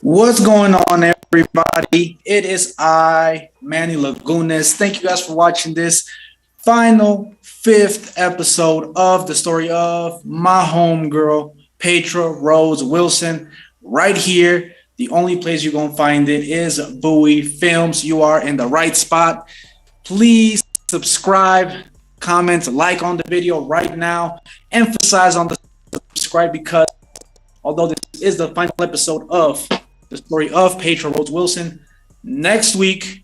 What's going on, everybody? It is I, Manny Lagunas. Thank you guys for watching this final fifth episode of the story of my homegirl, Patra Rhodes-Wilson. Right here, the only place you're going to find it is Bowie Films. You are in the right spot. Please subscribe, comment, like on the video right now. Emphasize on the subscribe because although this is the final episode of the story of Patra Rhodes-Wilson, next week,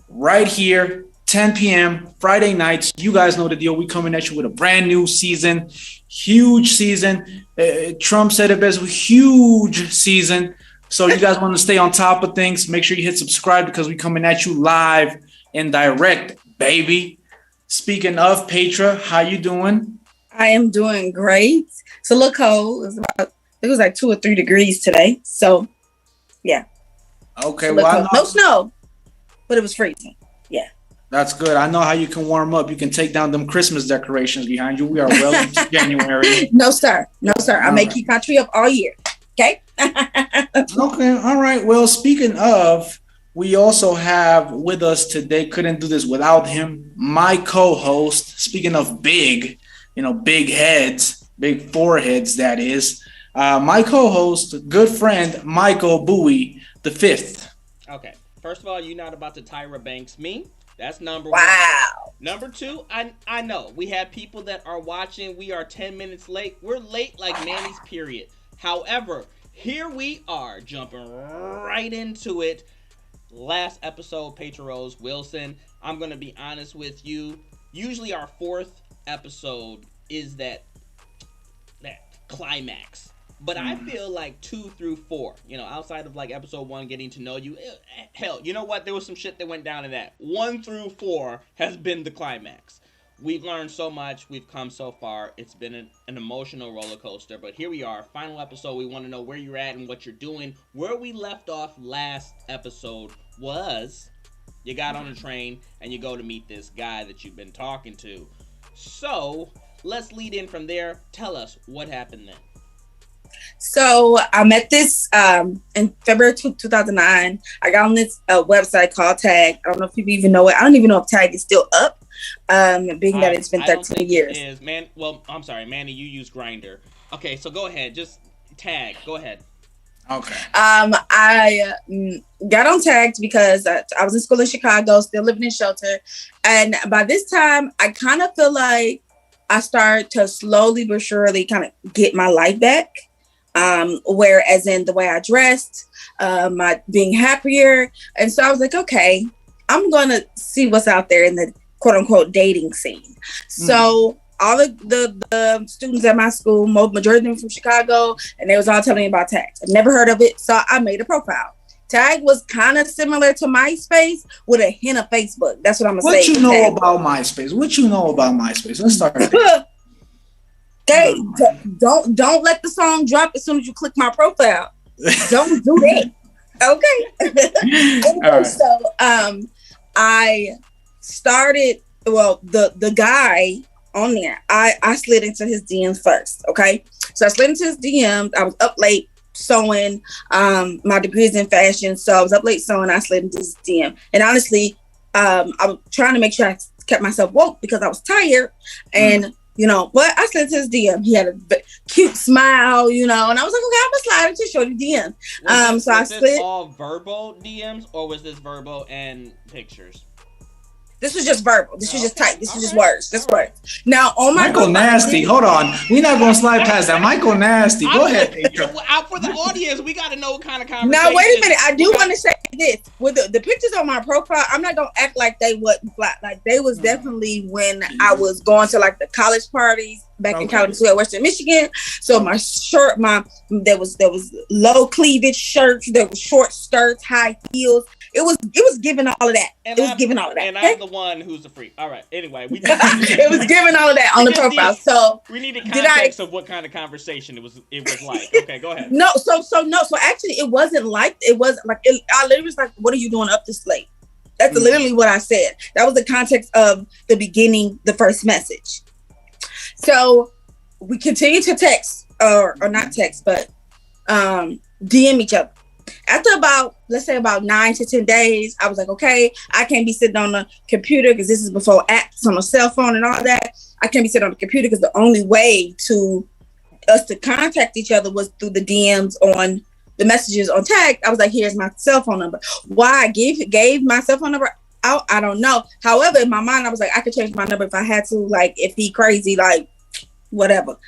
right here, 10 p.m. Friday nights, you guys know the deal. We coming at you with a brand new season, huge season. Trump said it best, huge season. So you guys want to stay on top of things, make sure you hit subscribe because we coming at you live and direct, baby. Speaking of Patra, how you doing? I am doing great. It's a little cold. It was like 2 or 3 degrees today. So, yeah. Okay, well, no snow, but it was freezing. Yeah. That's good. I know how you can warm up. You can take down them Christmas decorations behind you. We are well into January. No, sir. No, sir. I may keep my tree up all year. Okay? Okay. All right. Well, speaking of, we also have with us today, couldn't do this without him, my co-host. Speaking of big, big heads, big foreheads, that is. My co-host, good friend, Michael Bowie the fifth. Okay. First of all, you're not about to Tyra Banks me. That's number one. Number two, I know. We have people that are watching. We are 10 minutes late. We're late like Manny's period. However, here we are jumping right into it. Last episode, Patra Rhodes-Wilson. I'm going to be honest with you. Usually our fourth episode is that climax. But I feel like 2 through 4, outside of like episode 1, getting to know you. Hell, you know what? There was some shit that went down in that. 1 through 4 has been the climax. We've learned so much. We've come so far. It's been an emotional roller coaster. But here we are. Final episode. We want to know where you're at and what you're doing. Where we left off last episode was you got on a train and you go to meet this guy that you've been talking to. So let's lead in from there. Tell us what happened then. So I met this in February 2009. I got on this website called Tag. I don't know if people even know it. I don't even know if Tag is still up, being that it's been 13 years. It is. Well, I'm sorry, Manny, you use Grindr. Okay, so go ahead. Just Tag. Go ahead. Okay. I got on Tagged because I was in school in Chicago, still living in shelter. And by this time, I kind of feel like I started to slowly but surely kind of get my life back. Whereas in the way I dressed, my being happier. And so I was like, okay, I'm going to see what's out there in the quote unquote dating scene. So all the students at my school, majority of them from Chicago, and they was all telling me about Tag. I've never heard of it. So I made a profile. Tag was kind of similar to MySpace with a hint of Facebook. That's what I'm going to say. What you know about MySpace? Let's start there. Hey, don't let the song drop as soon as you click my profile. Don't do that. Okay. Anyway, right. So I started, the guy on there, I slid into his DMs first. Okay. So I slid into his DMs. I was up late sewing. My degrees in fashion. So I was up late sewing. I slid into his DM. And honestly, I was trying to make sure I kept myself woke because I was tired. And but I slid to his DM. He had a cute smile, and I was like, okay, I'm gonna slide into shorty DM. So I slid. Was this all verbal DMs, or was this verbal and pictures? This was just verbal. This was just type. This was just words. Just words. Now on my Michael Nasty. Hold on. We're not gonna slide past that. Michael Nasty. Go ahead. Out for the audience, we gotta know what kind of conversation. Now wait a minute. I do want to say this. With the pictures on my profile, I'm not gonna act like they wasn't flat. Like they was definitely when I was going to like the college parties back in Kalamazoo, Western Michigan. So my shirt, there was low cleavage shirts, there was short skirts, high heels. It was giving all of that. And I'm the one who's a freak. All right. Anyway, it was giving all of that on the profile. So we needed context of what kind of conversation it was like. Okay, go ahead. No. So actually, it wasn't like I literally was like, "What are you doing up this late?" That's literally what I said. That was the context of the beginning, the first message. So we continued to text, or not text, but DM each other. After about, let's say about 9 to 10 days, I was like, okay, I can't be sitting on the computer because this is before apps on a cell phone and all that. I can't be sitting on the computer because the only way to us to contact each other was through the DMs on the messages on tag. I was like, here's my cell phone number. Why I gave my cell phone number out, I don't know. However, in my mind, I was like, I could change my number if I had to, like if he crazy, like whatever.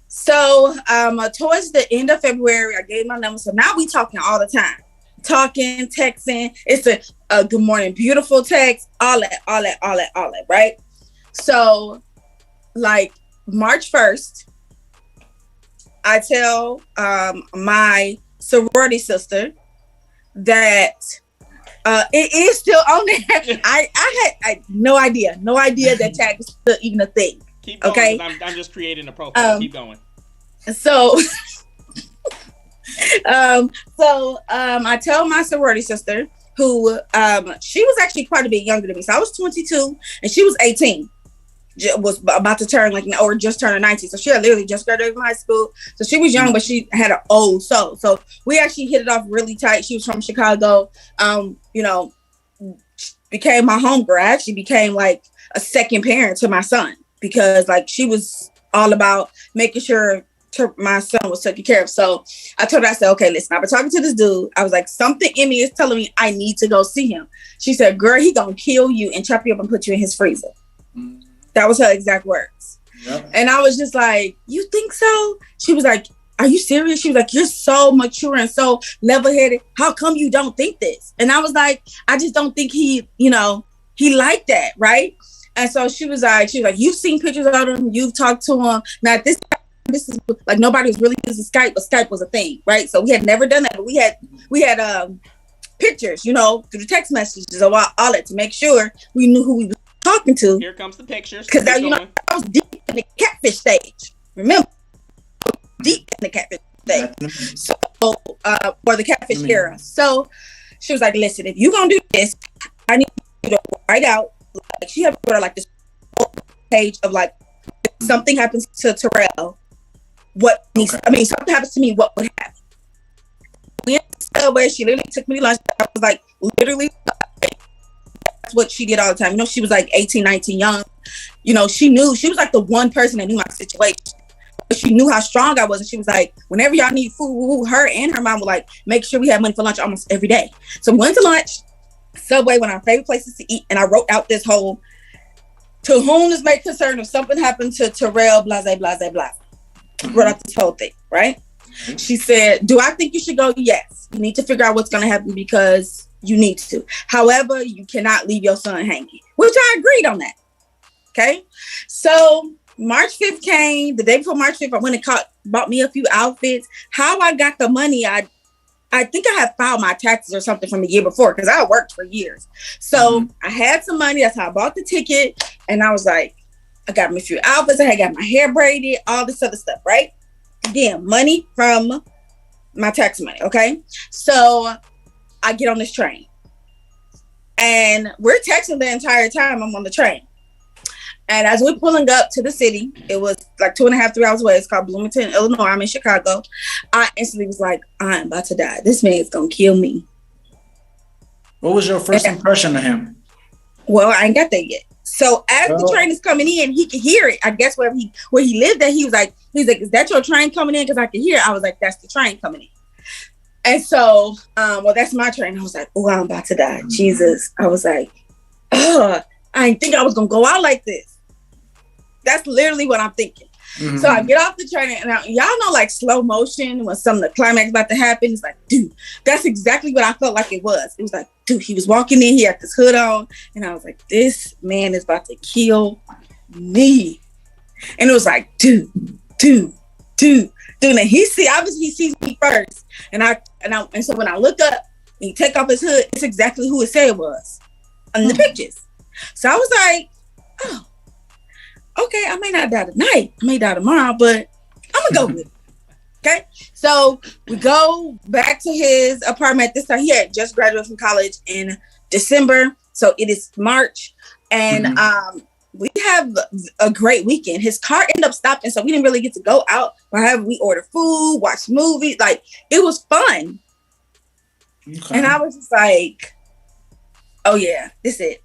So towards the end of February, I gave my number. So now we talking all the time. Talking, texting. It's a good morning, beautiful text, all that, right? So like March 1st, I tell my sorority sister that it is still on there. I had no idea that tag was still even a thing. Keep going, okay, I'm just creating a profile. Keep going. So I tell my sorority sister, who she was actually quite a bit younger than me. So I was 22 and she was 18. Was about to turn or just turned 19. So she had literally just graduated from high school. So she was young, but she had an old soul. So we actually hit it off really tight. She was from Chicago. Became my homegirl. I actually became like a second parent to my son because like she was all about making sure my son was taken care of. So I told her, I said, okay, listen, I've been talking to this dude. I was like, something in me is telling me I need to go see him. She said, girl, he gonna kill you and chop you up and put you in his freezer. That was her exact words. Yep. And I was just like, you think so? She was like, are you serious? She was like, you're so mature and so level-headed. How come you don't think this? And I was like, I just don't think he liked that, right? And so she was like, you've seen pictures of him, you've talked to him. Now this is like nobody was really using Skype, but Skype was a thing, right? So we had never done that, but we had pictures, through the text messages or all that to make sure we knew who we were talking to. Here comes the pictures. Because I was deep in the catfish stage. Remember, deep in the catfish stage. So, for the catfish era. So she was like, "Listen, if you gonna do this, I need you to write out." Like she had like this page of like, if something happens to Terrell, what needs? I mean, something happens to me, what would happen? We in the subway. She literally took me to lunch. I was like, literally. That's what she did all the time. She was like 18, 19, young. She knew, she was like the one person that knew my situation. She knew how strong I was. And she was like, whenever y'all need food, her and her mom would like make sure we had money for lunch almost every day. So we went to lunch, Subway, one of our favorite places to eat. And I wrote out this whole, to whom this may concern if something happened to Terrell, blase, blase, blase. Wrote out this whole thing, right? She said, do I think you should go? Yes. You need to figure out what's going to happen because you need to. However, you cannot leave your son hanging, which I agreed on that. Okay. So March 5th came. The day before March 5th, I went and bought me a few outfits. How I got the money, I think I had filed my taxes or something from the year before because I worked for years. So I had some money. That's how I bought the ticket. And I was like, I got me a few outfits. I had got my hair braided, all this other stuff, right? Again, money from my tax money. Okay. So I get on this train and we're texting the entire time I'm on the train. And as we're pulling up to the city, it was like 2.5, 3 hours away. It's called Bloomington, Illinois. I'm in Chicago. I instantly was like, I'm about to die. This man's going to kill me. What was your first impression of him? Well, I ain't got that yet. So as the train is coming in, he could hear it. I guess where he lived at, he's like, is that your train coming in? Because I could hear it. I was like, that's the train coming in. And so, that's my train. I was like, oh, I'm about to die. Jesus. I was like, I didn't think I was going to go out like this. That's literally what I'm thinking. Mm-hmm. So I get off the train and y'all know like slow motion when the climax about to happen. It's like, dude, that's exactly what I felt like it was. It was like, dude, he was walking in, he had this hood on. And I was like, this man is about to kill me. And it was like, dude. And he sees me first. And so when I look up and he take off his hood, it's exactly who it said it was on the pictures. So I was like, oh, okay, I may not die tonight. I may die tomorrow, but I'm going to go with it. Okay. So we go back to his apartment. This time he had just graduated from college in December. So it is March. And we have a great weekend. His car ended up stopping, so we didn't really get to go out. However, we ordered food, watch movies. Like, it was fun. Okay. And I was just like, oh yeah, this it.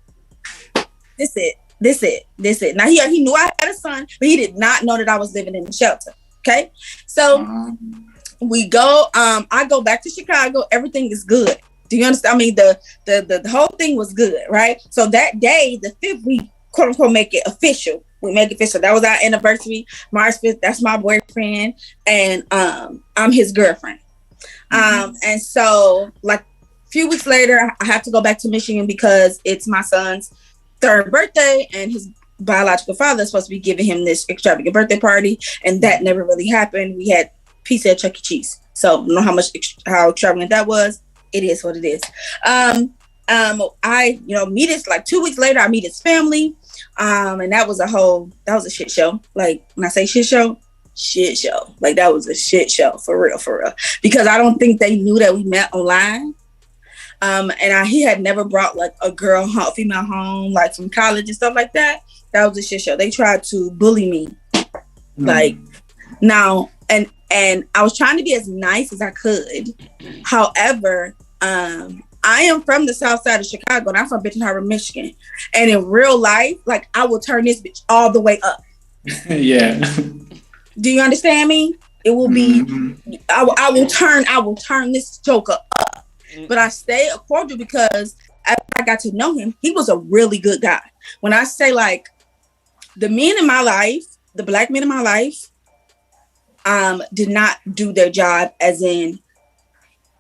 Now he knew I had a son, but he did not know that I was living in the shelter. Okay. So we go, I go back to Chicago, everything is good. Do you understand? I mean, the whole thing was good, right? So that day, the 5th, we quote unquote make it official. We make it official. That was our anniversary, March 5th. That's my boyfriend, and I'm his girlfriend. And so like a few weeks later, I have to go back to Michigan because it's my son's 3rd birthday, and his biological father is supposed to be giving him this extravagant birthday party, and that never really happened. We had pizza at Chuck E. Cheese, so I don't know how extravagant that was. It is what it is. I meet his, like 2 weeks later, I meet his family, and that was a shit show. Like when I say shit show, like that was a shit show for real, because I don't think they knew that we met online. And he had never brought like a female home, like from college and stuff like that. That was a shit show. They tried to bully me, like now, and I was trying to be as nice as I could. However, I am from the south side of Chicago, and I'm from Benton Harbor, Michigan. And in real life, like I will turn this bitch all the way up. Yeah. Do you understand me? It will be. I will turn this joker up. But I stay cordial because after I got to know him, he was a really good guy. When I say like the men in my life, the black men in my life, did not do their job, as in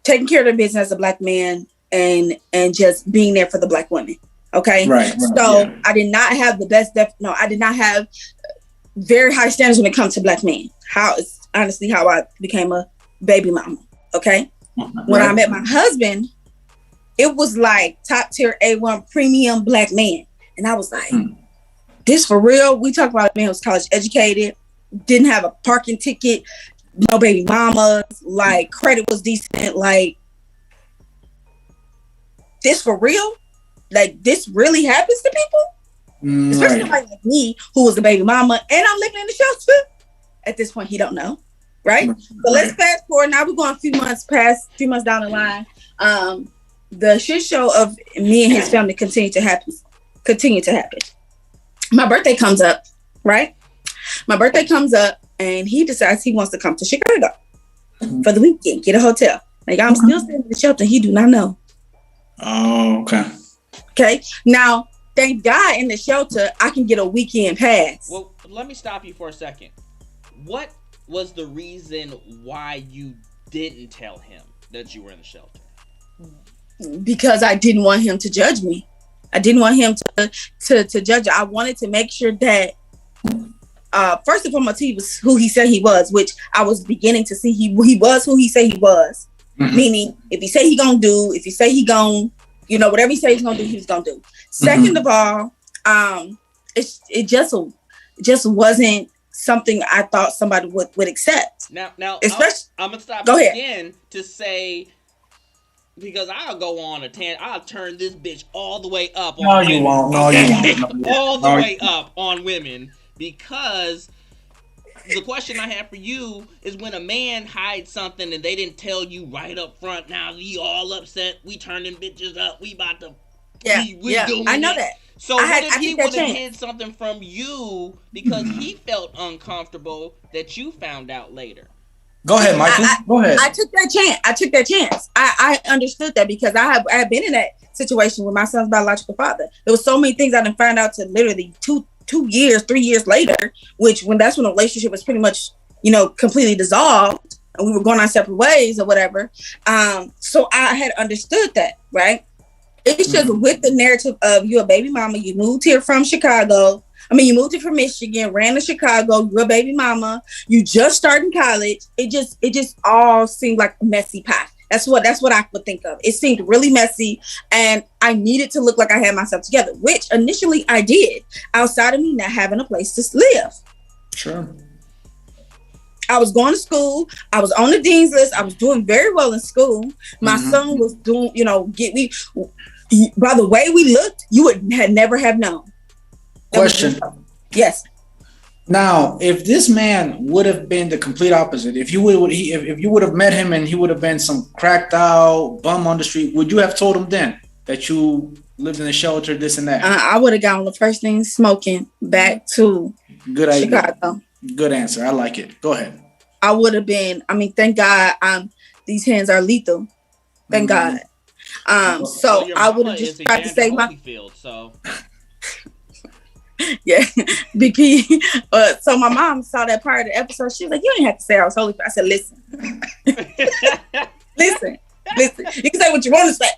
taking care of their business as a black man and just being there for the black women. Okay. Right. So yeah. I did not have the best. I did not have very high standards when it comes to black men. It's honestly how I became a baby mama. Okay. When I met my husband, it was like top tier A1 premium black man. And I was like, this for real? We talk about a man who was college educated, didn't have a parking ticket, no baby mamas, like credit was decent. Like, this for real? Like, this really happens to people? Especially somebody like me, who was a baby mama, and I'm living in the shelter. At this point, he don't know. Right? So let's fast forward. Now we're going a few months down the line. The shit show of me and his family continue to happen. My birthday comes up, right? My birthday comes up, and he decides he wants to come to Chicago for the weekend, get a hotel. Like, I'm still staying in the shelter. He do not know. Oh, okay. Okay. Now, thank God in the shelter, I can get a weekend pass. Well, let me stop you for a second. What was the reason why you didn't tell him that you were in the shelter? Because I didn't want him to judge me. I didn't want him to judge. I wanted to make sure that first and foremost, he was who he said he was, which I was beginning to see he was who he said he was. Meaning, if he say he gonna do, if he say he gonna, whatever he say he's gonna do, he's gonna do. Second of all, it just wasn't something I thought somebody would accept. Now, especially, I'm gonna stop you again to say, because I'll go on a tangent. I'll turn this bitch all the way up on women. You won't. No, you won't. All the way up on women, because the question I have for you is, when a man hides something and they didn't tell you right up front, now we all upset, we turning bitches up, we about to we doing I know that. So what if he would have hid something from you because he felt uncomfortable that you found out later? Go ahead, Michael. Go ahead. I took that chance. I understood that because I had been in that situation with my son's biological father. There was so many things I didn't find out to literally 3 years later, that's when the relationship was pretty much, completely dissolved and we were going our separate ways or whatever. So I had understood that, right? It's just with the narrative of you're a baby mama, you moved here from Chicago. You moved here from Michigan, ran to Chicago, you're a baby mama, you just started college. It just all seemed like a messy pie. That's what I would think of. It seemed really messy, and I needed to look like I had myself together, which initially I did, outside of me not having a place to live. Sure. I was going to school. I was on the dean's list. I was doing very well in school. My son was doing, by the way we looked, you would never have known. Question. Yes. Now, if this man would have been the complete opposite, if you if you would have met him and he would have been some cracked out bum on the street, would you have told him then that you lived in a shelter, this and that? I would have gone the first thing smoking back to Good idea. Chicago. Good answer. I like it. Go ahead. I would have been. I mean, thank God. These hands are lethal. Thank God. So I would have just tried to save my. So. Yeah, Big P. So my mom saw that part of the episode. She was like, "You ain't have to say I was holy." I said, "Listen, listen. You can say what you want to say."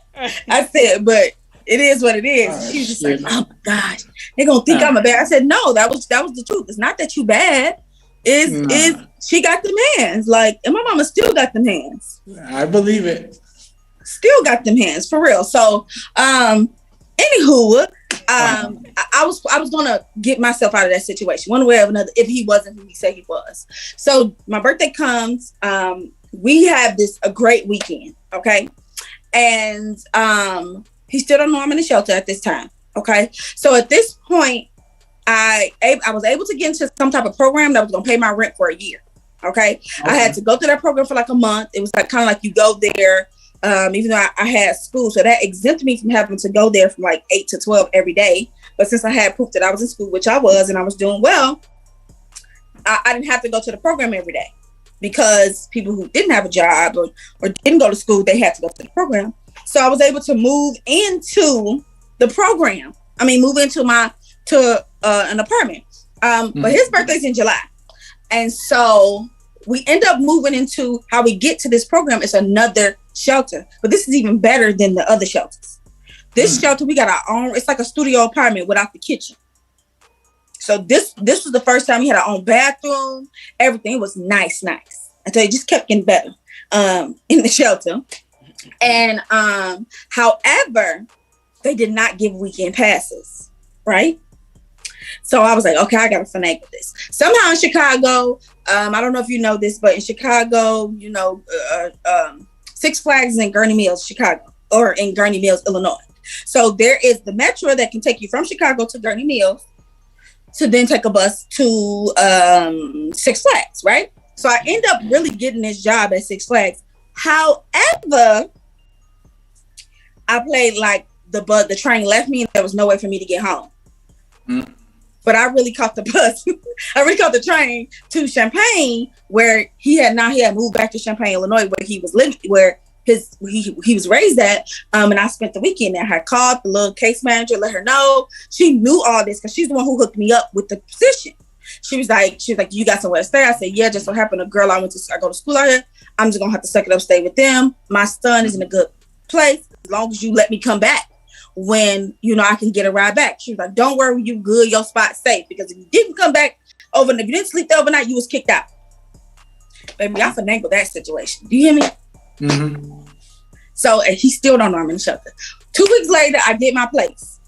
I said, "But it is what it is." She was just like, "Oh my gosh, they're gonna think I'm a bad." I said, "No, that was the truth. It's not that you bad. Is she got them hands? Like, and my mama still got them hands. I believe it. Still got them hands for real." So, anywho. I was gonna get myself out of that situation one way or another if he wasn't who he said he was. So my birthday comes. We have a great weekend, okay? And he still don't know I'm in the shelter at this time, okay? So at this point, I was able to get into some type of program that was gonna pay my rent for a year, okay? I had to go through that program for like a month. It was like kind of like you go there. Even though I had school, so that exempted me from having to go there from like 8 to 12 every day. But since I had proof that I was in school, which I was, and I was doing well, I didn't have to go to the program every day, because people who didn't have a job or didn't go to school, they had to go to the program. So I was able to move into the program. I mean, move into an apartment. But his birthday's in July, and so we end up moving into how we get to this program. It's another shelter, but this is even better than the other shelters. This shelter, we got our own. It's like a studio apartment without the kitchen. So this was the first time we had our own bathroom. Everything was nice. Until it just kept getting better in the shelter. And however, they did not give weekend passes, right? So I was like, okay, I gotta finagle this. Somehow in Chicago, I don't know if you know this, but in Chicago, Six Flags is in Gurney Mills, Chicago, or in Gurney Mills, Illinois. So there is the metro that can take you from Chicago to Gurney Mills to then take a bus to Six Flags, right? So I end up really getting this job at Six Flags. However, I played like the train left me and there was no way for me to get home. But I really caught the bus. I really caught the train to Champaign, where he had moved back to Champaign, Illinois, where he was living, where he was raised at. And I spent the weekend there. I called the little case manager, let her know. She knew all this because she's the one who hooked me up with the position. She was like, "You got somewhere to stay?" I said, "Yeah, just so happened a girl I go to school out here. I'm just gonna have to suck it up, stay with them. My son is in a good place as long as you let me come back when I can get a ride back." She was like, "Don't worry, you good, your spot's safe, because if you didn't come back overnight, if you didn't sleep there overnight, you was kicked out." Baby, I finagled that situation. Do you hear me? Mm-hmm. So he still don't know I'm in the shelter. 2 weeks later, I get my place.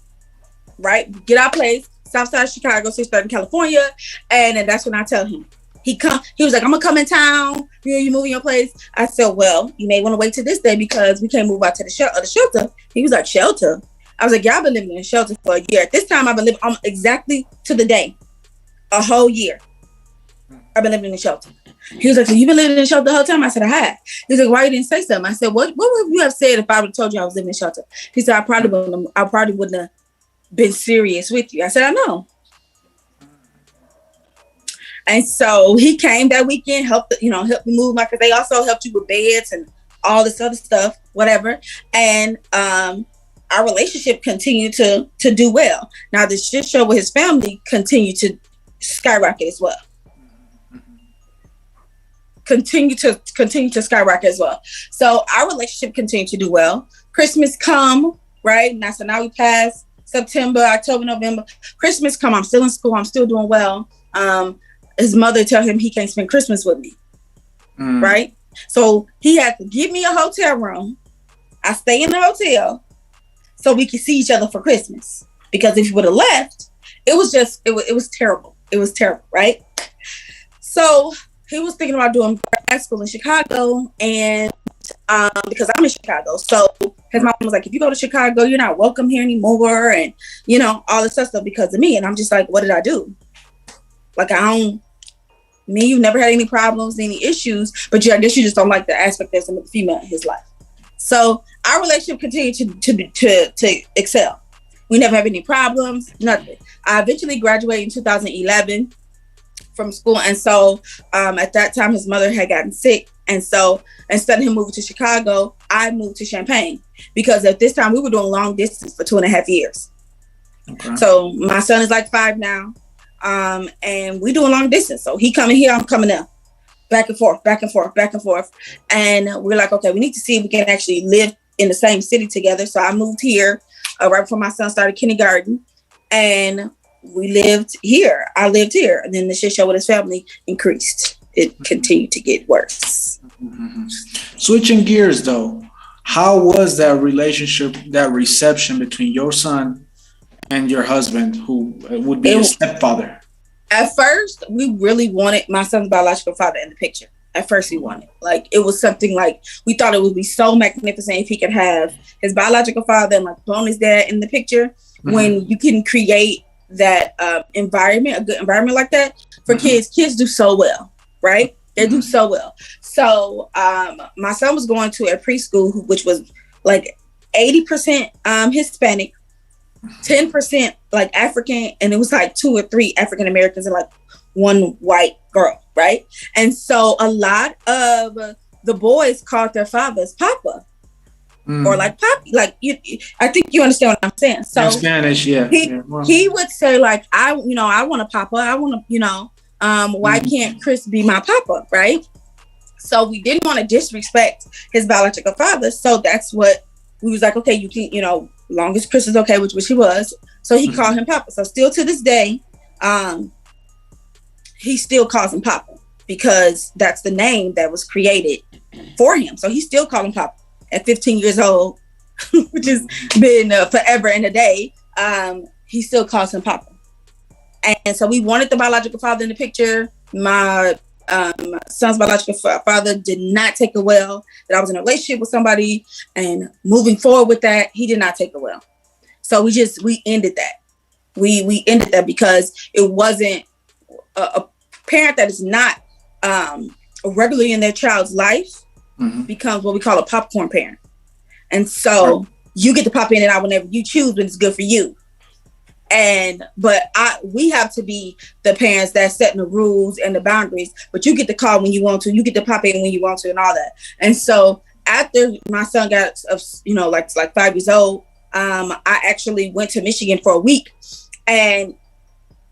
Right? Get our place, Southside Chicago, 630 California, and then that's when I tell him. He was like, "I'm gonna come in town. You moving your place?" I said, "Well, you may want to wait till this day because we can't move out to the shelter." He was like, "Shelter?" I was like, "Yeah, I've been living in a shelter for a year. At this time, I've been living exactly to the day, a whole year. I've been living in a shelter." He was like, "So you've been living in a shelter the whole time?" I said, "I had." He was like, "Why you didn't say something?" I said, What would you have said if I would have told you I was living in a shelter?" He said, I probably wouldn't have been serious with you." I said, "I know." And so he came that weekend, helped me move because they also helped you with beds and all this other stuff, whatever. And our relationship continued to do well. Now the shit show with his family continued to skyrocket as well. Continue to skyrocket as well. So our relationship continued to do well. Christmas come, right? Now so now we passed September, October, November. Christmas come, I'm still in school, I'm still doing well. His mother tell him he can't spend Christmas with me. Right? So he had to give me a hotel room. I stay in the hotel so we could see each other for Christmas. Because if he would have left, it was terrible. It was terrible, right? So he was thinking about doing grad school in Chicago, and because I'm in Chicago. So his mom was like, "If you go to Chicago, you're not welcome here anymore," and all this stuff because of me. And I'm just like, what did I do? Like you never had any problems, any issues, but I guess you just don't like the aspect there's another female in his life. So our relationship continued to excel. We never have any problems, nothing. I eventually graduated in 2011 from school. And so at that time, his mother had gotten sick. And so instead of him moving to Chicago, I moved to Champaign because at this time we were doing long distance for 2.5 years. Okay. So my son is like 5 now. And we doing long distance. So he coming here, I'm coming there. Back and forth, back and forth, back and forth. And we're like, okay, we need to see if we can actually live in the same city together. So I moved here right before my son started kindergarten. And we lived here. I lived here. And then the shit show with his family increased. It continued to get worse. Mm-hmm. Switching gears though, how was that relationship, that reception between your son and your husband, who would be a stepfather? At first, we really wanted my son's biological father in the picture. At first, we wanted. Like, it was something like, we thought it would be so magnificent if he could have his biological father and like bonus dad in the picture. Mm-hmm. When you can create that environment, a good environment like that for mm-hmm. kids do so well, right? They do so well. So my son was going to a preschool, which was like 80% Hispanic, 10% like African, and it was like 2 or 3 African Americans and like 1 white girl, right? And so a lot of the boys called their fathers Papa. Or like Poppy, like you. I think you understand what I'm saying. So in Spanish, yeah. He would say like, I want a Papa. I want to, why can't Chris be my Papa, right? So we didn't want to disrespect his biological father. So that's what we was like, okay, you can, long as Chris is okay, which he was. So he called him Papa. So still to this day, he still calls him Papa because that's the name that was created for him. So he still called him Papa. At 15 years old, which has been forever and a day, he still calls him Papa. And so we wanted the biological father in the picture. My son's biological father did not take it well that I was in a relationship with somebody, and moving forward with that, he did not take it well. So we ended that. We ended that because it wasn't a parent that is not regularly in their child's life. Mm-hmm. Becomes what we call a popcorn parent. And so you get to pop in and out whenever you choose when it's good for you. But we have to be the parents that's setting the rules and the boundaries, but you get to call when you want to, you get to pop in when you want to and all that. And so after my son got, like 5 years old, I actually went to Michigan for a week, and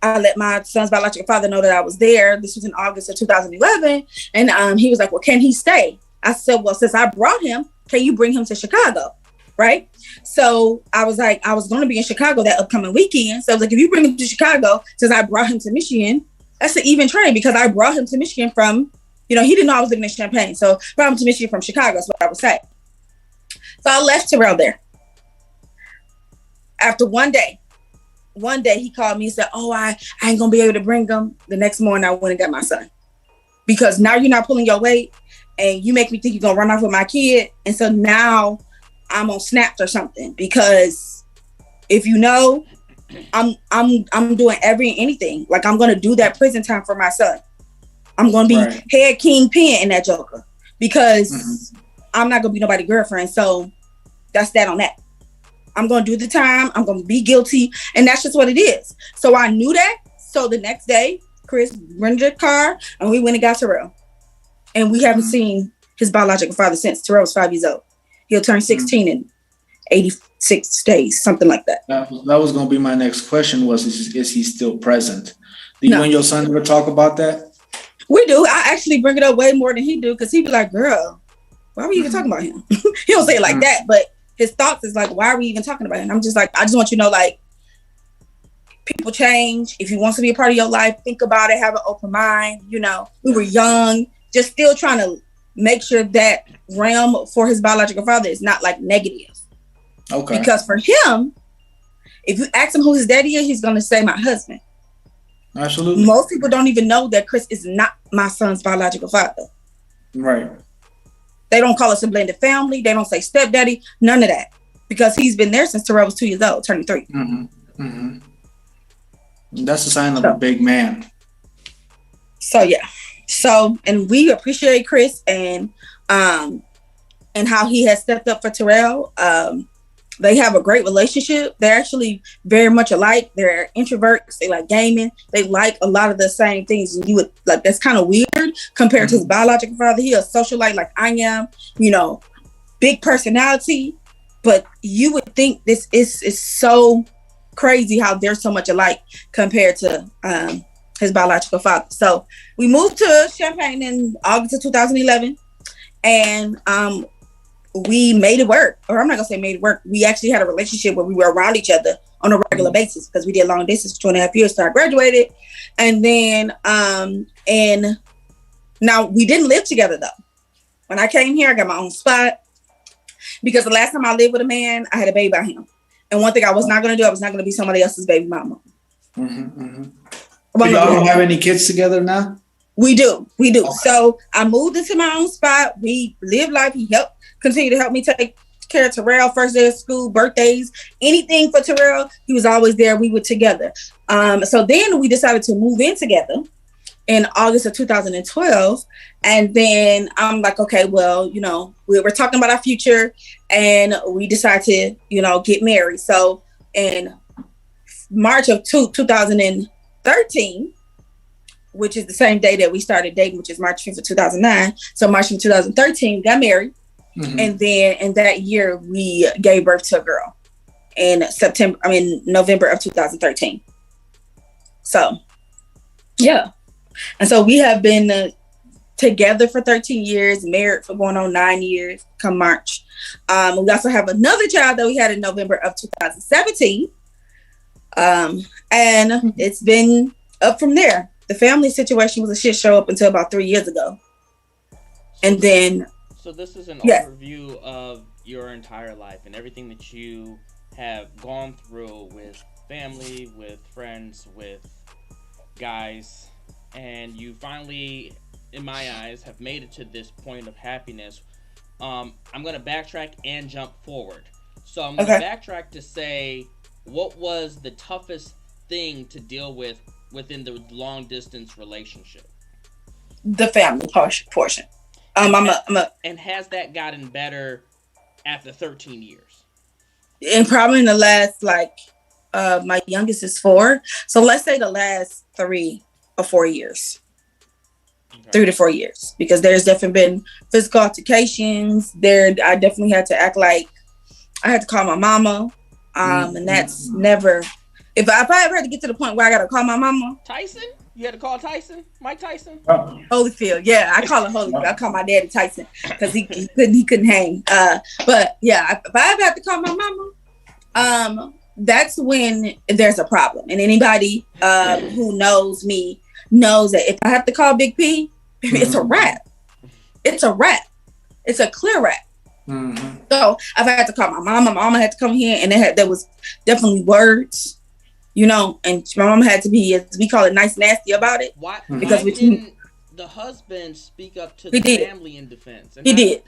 I let my son's biological father know that I was there. This was in August of 2011. And he was like, well, can he stay? I said, well, since I brought him, can you bring him to Chicago? Right. So I was like, I was going to be in Chicago that upcoming weekend. So I was like, if you bring him to Chicago, since I brought him to Michigan, that's an even trade because I brought him to Michigan from, he didn't know I was living in Champaign. So brought him to Michigan from Chicago. That's what I would say. So I left Terrell there. After one day he called me and said, oh, I ain't going to be able to bring him. The next morning I went and got my son because now you're not pulling your weight. And you make me think you're gonna run off with my kid, and so now I'm on snaps or something. Because if I'm doing anything. Like I'm gonna do that prison time for my son. I'm gonna be head kingpin in that joker because I'm not gonna be nobody's girlfriend. So that's that on that. I'm gonna do the time. I'm gonna be guilty, and that's just what it is. So I knew that. So the next day, Chris rented a car, and we went and got Terrell. And we haven't seen his biological father since Terrell was 5 years old. He'll turn 16 in 86 days, something like that. That was going to be my next question is he still present? Do you and your son ever talk about that? We do. I actually bring it up way more than he do because he be like, girl, why are we even talking about him? He don't say it like that, but his thoughts is like, why are we even talking about him? I'm just like, I just want you to know, like, people change. If he wants to be a part of your life, think about it, have an open mind. We were young. Just still trying to make sure that realm for his biological father is not like negative. Okay. Because for him, if you ask him who his daddy is, he's going to say my husband. Absolutely. Most people don't even know that Chris is not my son's biological father. Right. They don't call us a blended family. They don't say stepdaddy. None of that. Because he's been there since Terrell was 2 years old, turning 3. Mm-hmm. Mm-hmm. That's a sign of a big man. So yeah. So and we appreciate Chris and how he has stepped up for Terrell. They have a great relationship. They're actually very much alike. They're introverts. They like gaming. They like a lot of the same things. And you would like that's kind of weird compared to his biological father. He a socialite like I am, big personality. But you would think this is so crazy how they're so much alike compared to his biological father. So we moved to Champaign in August of 2011, and we made it work. Or I'm not gonna say made it work. We actually had a relationship where we were around each other on a regular basis because we did long distance for 2.5 years. So I graduated, and then and now we didn't live together though. When I came here, I got my own spot because the last time I lived with a man, I had a baby by him. And one thing I was not gonna do, I was not gonna be somebody else's baby mama. So y'all don't have any kids together now? We do. Okay. So I moved into my own spot. We live life. He continue to help me take care of Terrell, first day of school, birthdays, anything for Terrell. He was always there. We were together. So then we decided to move in together in August of 2012. And then I'm like, okay, well, we were talking about our future and we decided to, get married. So in March of 2013, which is the same day that we started dating, which is March 5th of 2009. So March of 2013, we got married. And then in that year, we gave birth to a girl in November of 2013. So, yeah. And so we have been together for 13 years, married for going on 9 years come March. We also have another child that we had in November of 2017. And it's been up from there. The family situation was a shit show up until about 3 years ago. And then... So this is an overview of your entire life and everything that you have gone through with family, with friends, with guys, and you finally, in my eyes, have made it to this point of happiness. I'm going to backtrack and jump forward. So I'm going to backtrack to say, what was the toughest thing to deal with within the long distance relationship? The family portion. And has that gotten better after 13 years? And probably in the last, my youngest is 4. So let's say the last 3 or 4 years. Okay. 3 to 4 years. Because there's definitely been physical altercations. I definitely had to act like I had to call my mama. And that's never... If I ever had to get to the point where I got to call my mama... Tyson? You had to call Tyson? Mike Tyson? Holyfield, yeah. I call him Holyfield. I call my daddy Tyson because he couldn't hang. But yeah, if I ever have to call my mama, that's when there's a problem. And anybody who knows me knows that if I have to call Big P, it's a wrap. It's a wrap. It's a clear wrap. So if I had to call my mama had to come here, and there was definitely words. And my mom had to be, as we call it, nice nasty about it. Why didn't the husband speak up to the family in defense? And he did.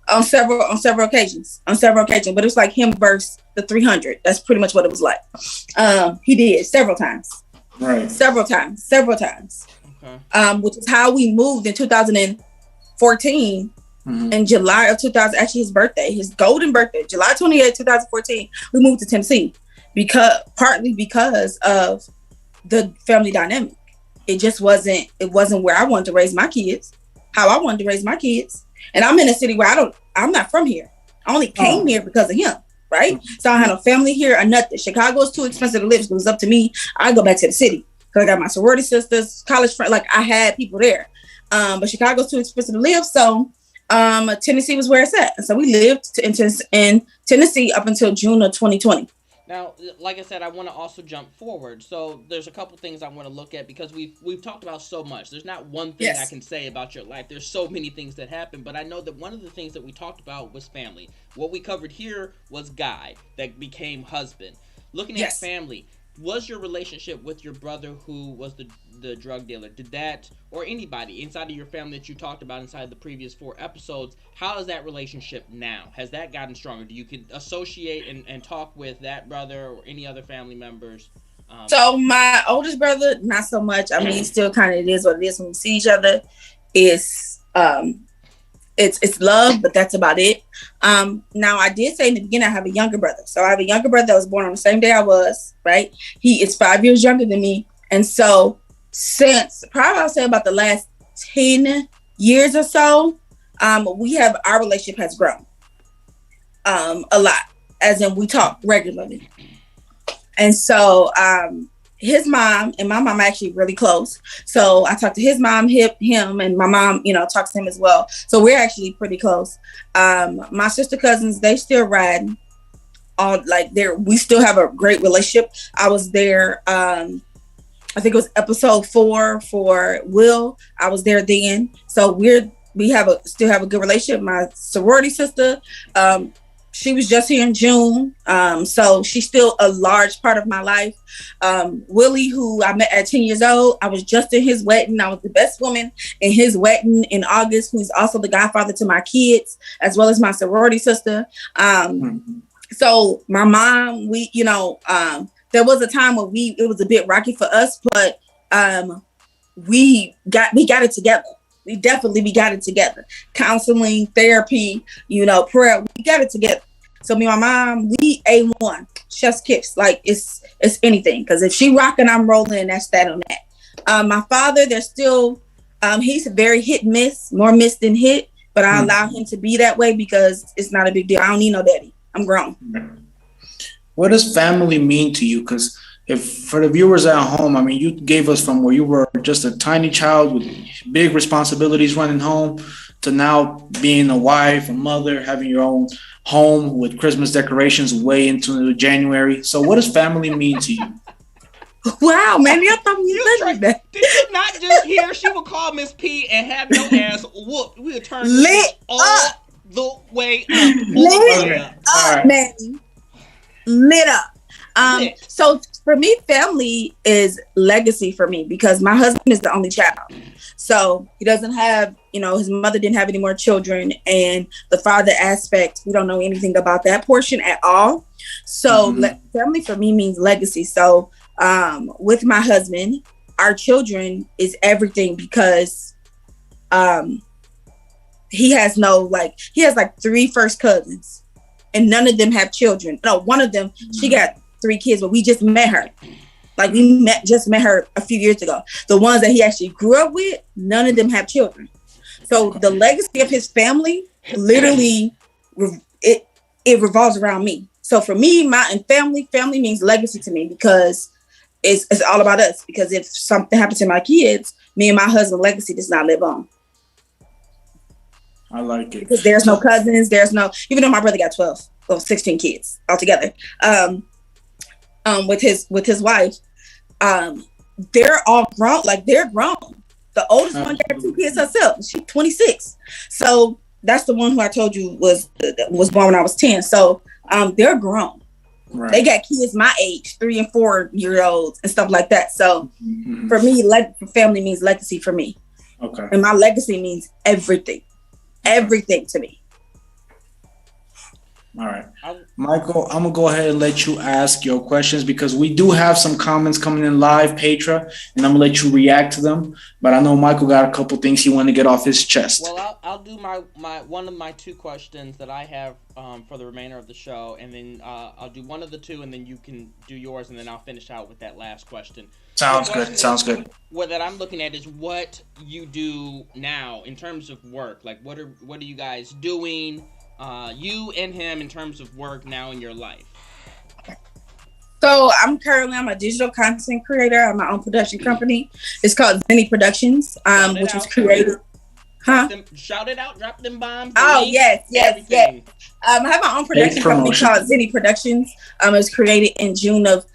On several occasions. But it was like him versus the 300. That's pretty much what it was like. He did several times. Right. Several times. Okay. Which is how we moved in 2014. In July of 2000, actually his birthday, his golden birthday, July 28, 2014, we moved to Tennessee. Partly because of the family dynamic. It wasn't where I wanted to raise my kids, how I wanted to raise my kids. And I'm in a city where I'm not from here. I only came here because of him, right? So I had no family here or nothing. Chicago is too expensive to live. So it was up to me. I go back to the city because I got my sorority sisters, college friends. I had people there. But Chicago's too expensive to live. So Tennessee was where it's at. And so we lived in Tennessee up until June of 2020. Now, like I said, I want to also jump forward. So there's a couple things I want to look at because we've talked about so much. There's not one thing I can say about your life. There's so many things that happen, but I know that one of the things that we talked about was family. What we covered here was guy that became husband. Looking at family, was your relationship with your brother who was the drug dealer, did that, or anybody inside of your family that you talked about inside the previous 4 episodes, how is that relationship now? Has that gotten stronger? Do you can associate and talk with that brother or any other family members So my oldest brother, not so much. I mean, still kind of it is what it is when we see each other. It's it's love, but that's about it. Now I did say in the beginning I have a younger brother. So I have a younger brother that was born on the same day I was, right? He is 5 years younger than me. And so since probably I'll say about the last 10 years or so, our relationship has grown a lot, as in we talk regularly. And so his mom and my mom are actually really close. So I talk to his mom, him, and my mom, talks to him as well. So we're actually pretty close. My sister cousins, they still ride we still have a great relationship. I was there, I think it was episode 4 for Will. I was there then. So we still have a good relationship. My sorority sister, she was just here in June. So she's still a large part of my life. Willie, who I met at 10 years old, I was just in his wedding. I was the best woman in his wedding in August, who's also the godfather to my kids, as well as my sorority sister. So my mom, there was a time where it was a bit rocky for us, but we got it together. We got it together. Counseling, therapy, prayer, we got it together. So me and my mom, we A1, chef's kiss, like it's anything. Because if she rocking, I'm rolling, and that's that on that. My father, there's still, he's very hit miss, more miss than hit, but I allow him to be that way because it's not a big deal. I don't need no daddy. I'm grown. What does family mean to you? Because if for the viewers at home, I mean, you gave us from where you were just a tiny child with big responsibilities running home to now being a wife, a mother, having your own home with Christmas decorations way into January. So what does family mean to you? Wow, man, I thought you said that. Did you not just hear she would call Miss P and have your ass whooped? We would turn lit all the way up. Lit up, man. Lit up. So for me, family is legacy for me because my husband is the only child. So he doesn't have, his mother didn't have any more children, and the father aspect, we don't know anything about that portion at all. So family for me means legacy. So with my husband, our children is everything because he has like 3 first cousins and none of them have children. No, one of them, she got 3 kids, but we just met her. Like just met her a few years ago. The ones that he actually grew up with, none of them have children. So the legacy of his family, literally, it revolves around me. So for me, family means legacy to me because it's all about us. Because if something happens to my kids, me and my husband's legacy does not live on. I like it. Because there's no cousins, even though my brother got 16 kids altogether. With his wife, they're all grown. Like they're grown. The oldest one got 2 kids herself. She's 26. So that's the one who I told you was born when I was 10. So they're grown. Right. They got kids my age, 3 and 4 year olds and stuff like that. So for me, family means legacy for me. Okay. And my legacy means everything to me. All right. Michael, I'm going to go ahead and let you ask your questions because we do have some comments coming in live, Patra, and I'm going to let you react to them. But I know Michael got a couple things he wanted to get off his chest. Well, I'll do my one of my 2 questions that I have for the remainder of the show, and then I'll do one of the 2, and then you can do yours, and then I'll finish out with that last question. Sounds good. What that I'm looking at is what you do now in terms of work. Like, what are you guys doing? You and him in terms of work now in your life. So I'm a digital content creator. I have my own production company. It's called Zenny Productions, which was created. Shout it out, drop them bombs. Oh, yes. I have my own production company called Zenny Productions. It was created in June of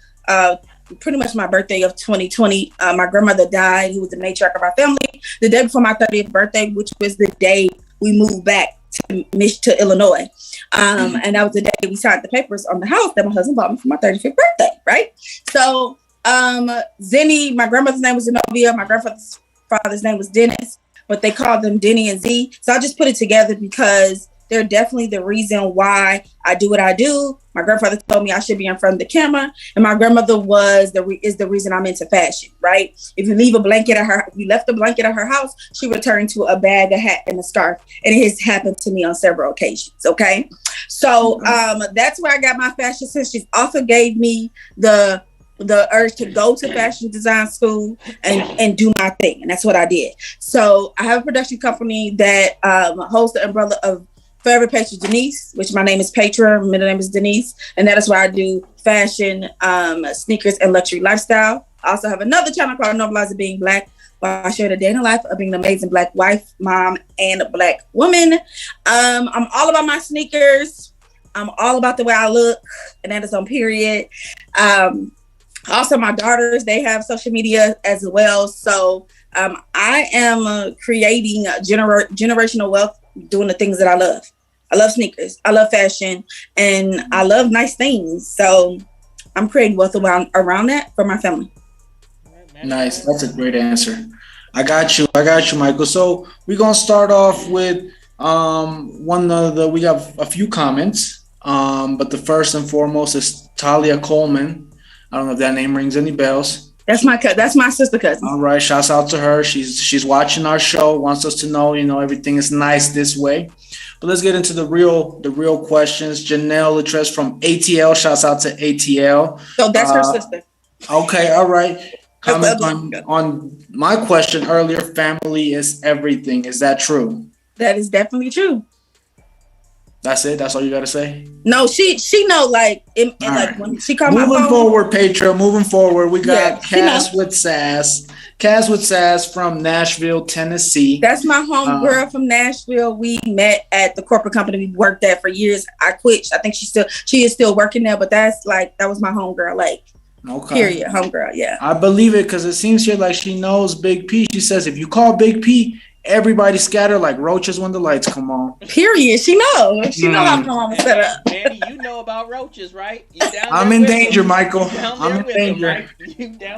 pretty much my birthday of 2020. My grandmother died, who was the matriarch of our family, the day before my 30th birthday, which was the day we moved back to Illinois. And that was the day we signed the papers on the house that my husband bought me for my 35th birthday, right? So Zenny, my grandmother's name was Zenobia, my grandfather's name was Dennis, but they called them Denny and Z. So I just put it together because they're definitely the reason why I do what I do. My grandfather told me I should be in front of the camera, and my grandmother is the reason I'm into fashion. Right? If you left a blanket at her house, she returned to a bag, a hat, and a scarf, and it has happened to me on several occasions. Okay, so that's where I got my fashion sense. She also gave me the urge to go to fashion design school and do my thing. And that's what I did. So I have a production company that holds the umbrella of Forever Patra Denise, which my name is Patra, middle name is Denise. And that is where I do fashion, sneakers, and luxury lifestyle. I also have another channel called Normalizing Being Black, where I share the day in the life of being an amazing Black wife, mom, and Black woman. I'm all about my sneakers. I'm all about the way I look, and that is on period. Also, my daughters, they have social media as well. So I am creating generational wealth doing the things that I love. I love sneakers. I love fashion. And I love nice things. So I'm creating wealth around that for my family. Nice. That's a great answer. I got you, Michael. So we're going to start off with we have a few comments. But the first and foremost is Talia Coleman. I don't know if that name rings any bells. That's my sister cousin. All right, shouts out to her. She's watching our show. Wants us to know, everything is nice this way. But let's get into the real questions. Janelle Latress from ATL. Shouts out to ATL. So that's her sister. Okay, all right. Comment on my question earlier. Family is everything. Is that true? That is definitely true. That's it? That's all you got to say? No, she know, like, when she called my phone. Moving forward, Patra, we got Cass with Sass. Cass with Sass from Nashville, Tennessee. That's my home girl from Nashville. We met at the corporate company we worked at for years. I quit. I think she is still working there, but that was my home girl, like, okay. Period, home girl, yeah. I believe it because it seems here like she knows Big P. She says if you call Big P, everybody scatter like roaches when the lights come on. Period. She knows. She knows how come I'm set up. Manny, you know about roaches, right? I'm in danger, Michael. I'm in danger.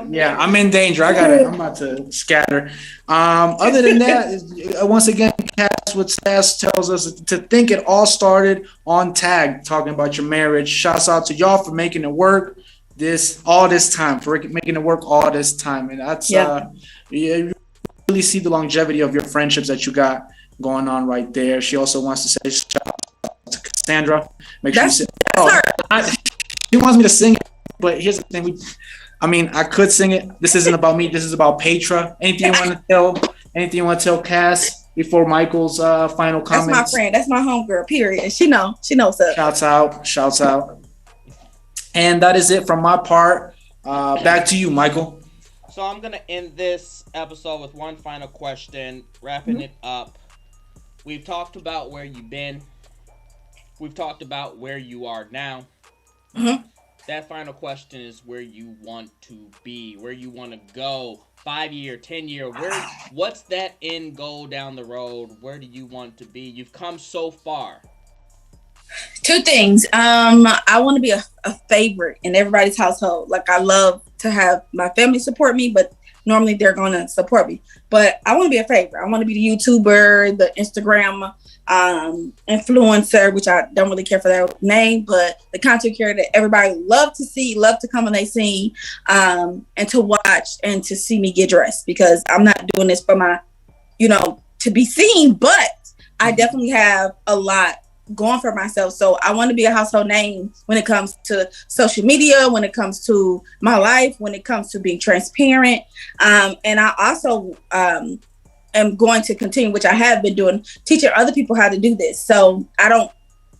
Yeah, I'm in danger. I'm about to scatter. Other than that, once again, Cass with Sass tells us to think it all started on Tag, talking about your marriage. Shouts out to y'all for making it work all this time, and that's you really see the longevity of your friendships that you got going on right there. She also wants to say shout out to Cassandra. Make sure you say, she wants me to sing it, but here's the thing. I could sing it. This isn't about me. This is about Patra. Anything you want to tell Cass before Michael's final comments? That's my friend. That's my homegirl, period. She knows up. Shouts out. And that is it from my part. Back to you, Michael. So I'm going to end this episode with one final question, wrapping it up. We've talked about where you've been. We've talked about where you are now. Mm-hmm. That final question is where you want to be, where you want to go. 5-year, 10-year, what's that end goal down the road? Where do you want to be? You've come so far. Two things. I want to be a favorite in everybody's household. Like, I love to have my family support me, but normally they're going to support me. But I want to be a favorite. I want to be the YouTuber, the Instagram influencer, which I don't really care for that name, but the content creator that everybody love to see, love to come and they see, and to watch and to see me get dressed, because I'm not doing this for my, to be seen, but I definitely have a lot going for myself. So I want to be a household name when it comes to social media, when it comes to my life, when it comes to being transparent. And I also am going to continue, which I have been doing, teaching other people how to do this. So I don't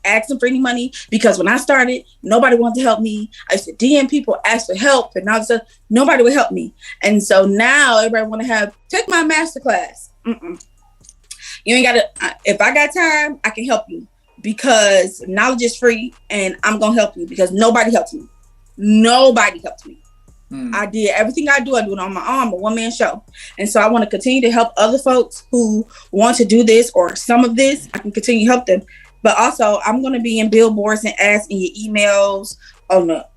ask them for any money, because when I started, nobody wanted to help me. I used to DM people, ask for help, and all of a sudden, nobody would help me. And so now everybody want to take my masterclass. You ain't got to, if I got time, I can help you, because knowledge is free, and I'm going to help you, because nobody helps me. I did everything I do it on my own. I'm a one-man show. And so I want to continue to help other folks who want to do this or some of this. I can continue to help them. But also, I'm going to be in billboards and ads in your emails, on the,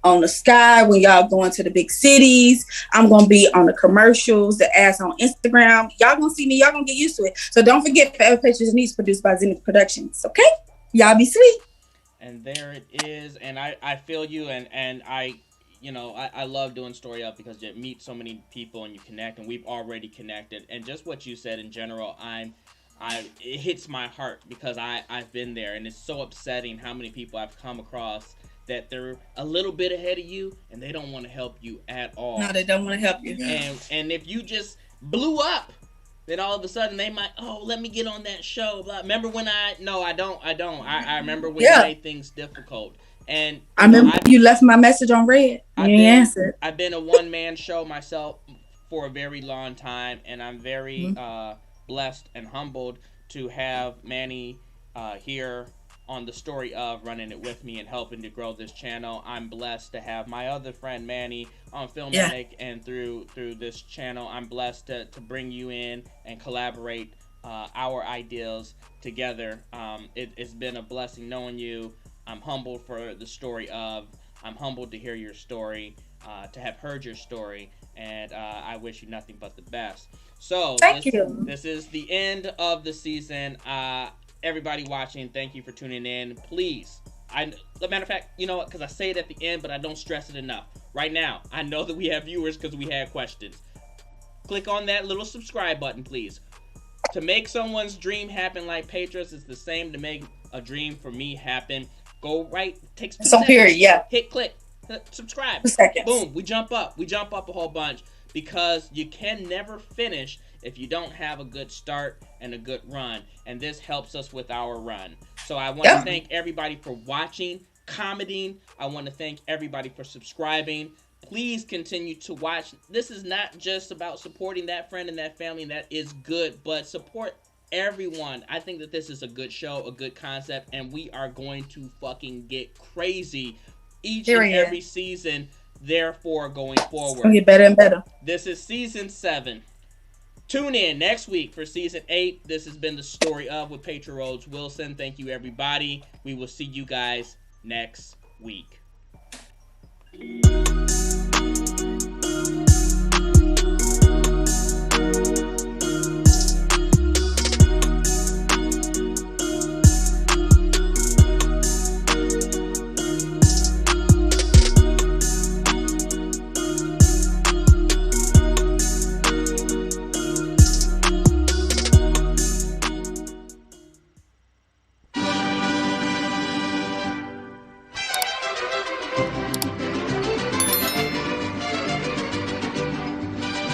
on the sky when y'all going to the big cities. I'm gonna be on the commercials, the ads on Instagram. Y'all gonna see me. Y'all gonna get used to it. So don't forget, Forever Pictures and Needs produced by Zenith Productions. Okay, y'all be sweet. And there it is. And I feel you, and I. I love doing Story Up because you meet so many people and you connect, and we've already connected. And just what you said in general, it hits my heart because I've been there, and it's so upsetting how many people I've come across that they're a little bit ahead of you and they don't want to help you at all. No, they don't want to help you. And if you just blew up, then all of a sudden they might, let me get on that show. Blah. Remember when I don't. I remember when you made things difficult. And I remember you left my message on red. I've been a one-man show myself for a very long time, and I'm very blessed and humbled to have Manny here on the Story Of, running it with me and helping to grow this channel. I'm blessed to have my other friend Manny on Filmatic, and through this channel, I'm blessed to bring you in and collaborate our ideas together. It's been a blessing knowing you. I'm humbled for the Story Of. I'm humbled to hear your story, to have heard your story, and I wish you nothing but the best. So thank you. This is the end of the season. Everybody watching, thank you for tuning in. Please, matter of fact, you know what? Because I say it at the end, but I don't stress it enough. Right now, I know that we have viewers because we had questions. Click on that little subscribe button, please. To make someone's dream happen like Patra's is the same to make a dream for me happen. Go right, takes 2 seconds. Period, hit click, subscribe. 2 seconds. Boom, we jump up a whole bunch, because you can never finish if you don't have a good start and a good run, and this helps us with our run. So I want to thank everybody for watching, commenting. I want to thank everybody for subscribing. Please continue to watch. This is not just about supporting that friend and that family, and that is good, but support everyone. I think that this is a good show, a good concept, and we are going to fucking get crazy each and every season, therefore going forward. It's gonna get better and better. This is season 7. Tune in next week for season 8. This has been the Story Of with Patra Rhodes-Wilson. Thank you, everybody. We will see you guys next week.